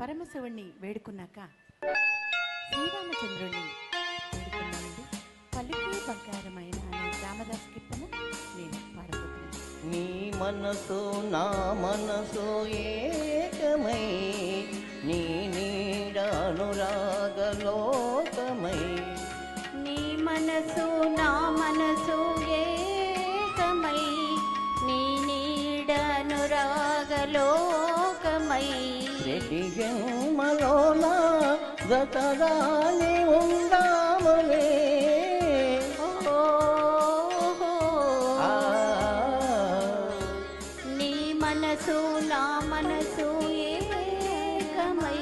పరమశివుణ్ణి వేడుకున్నాక శ్రీరామచంద్రుణ్ణి వేడుకున్నానండి. పలికి బంగారమైన రామదాస్ కీర్తన నేను పాడబోతున్నాను. నీ మనసు నా మనసు ఏకమై, నీ నీడ అనురాగలోకమై. నీ మనసు నా మనసు ఏకమై, నీ నీడ అనురాగలోకమై. ప్రతి జన్మలోన జతగానే ఉందాములే. నీ మనసు నా మనసు ఏకమై.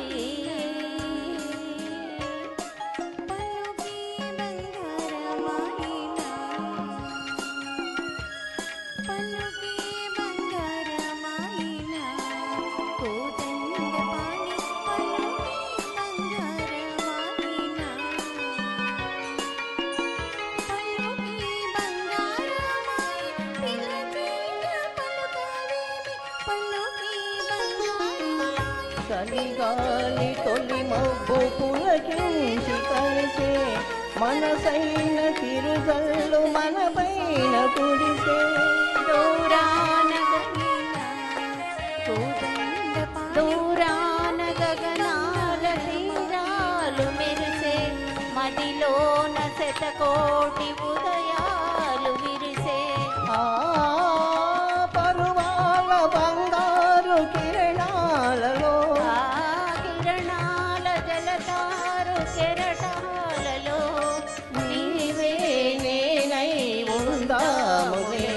చలిగాలి తొలి మబ్బు పులకించి కలిసే, మనసైన తిరుగల్లు మన పైన కురిసే. దూరాన గగనాల తీరాలు మెరిసే, మదిలోన శతకోటి ఉదయాలు విరిసే. పరువాల బంగారు కిరణాలలో, కిరణాల జలతారు కెరటాలలో నీవే నేనై ఉందాములే.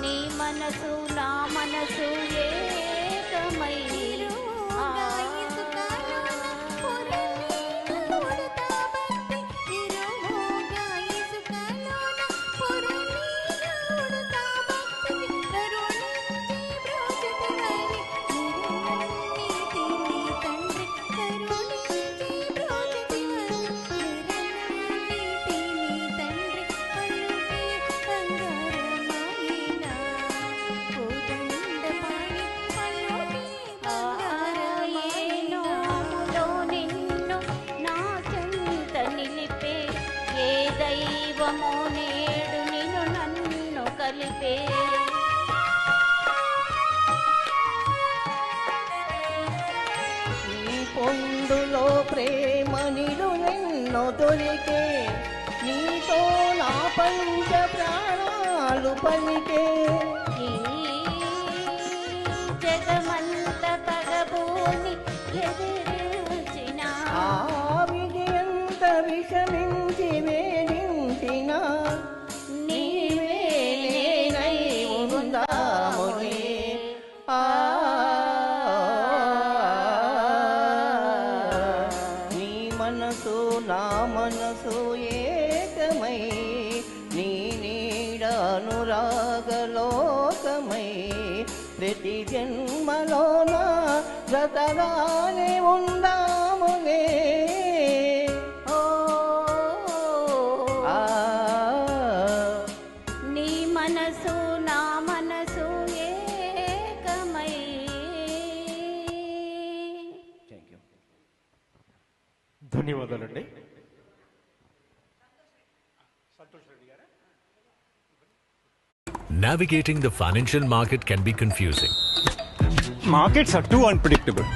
నీ మనసు నా మనసు ఏకమై. దైవమో నేడు నిన్ను నన్ను కలిపే. ఈ పొందులో ప్రేమ నిలు నిన్నో దొరికే, నీతో నా పంచ ప్రాణాలు పలికే. ఈ జగమంత తగబోని ఎదిరించిన, ఆ విజయంత విషమించి వేధించిన, నీవే నేనై ఉందాములే. నీ మనసు నా మనసు ఏకమై, నీ నీడ అనురాగలోకమై. ప్రతి జన్మలోన జతగానే ఉందాములే. నీ మనసు నా మనసు ఏకమై. ధన్యవాదాలండి. Navigating the financial market can be confusing. Markets are too unpredictable.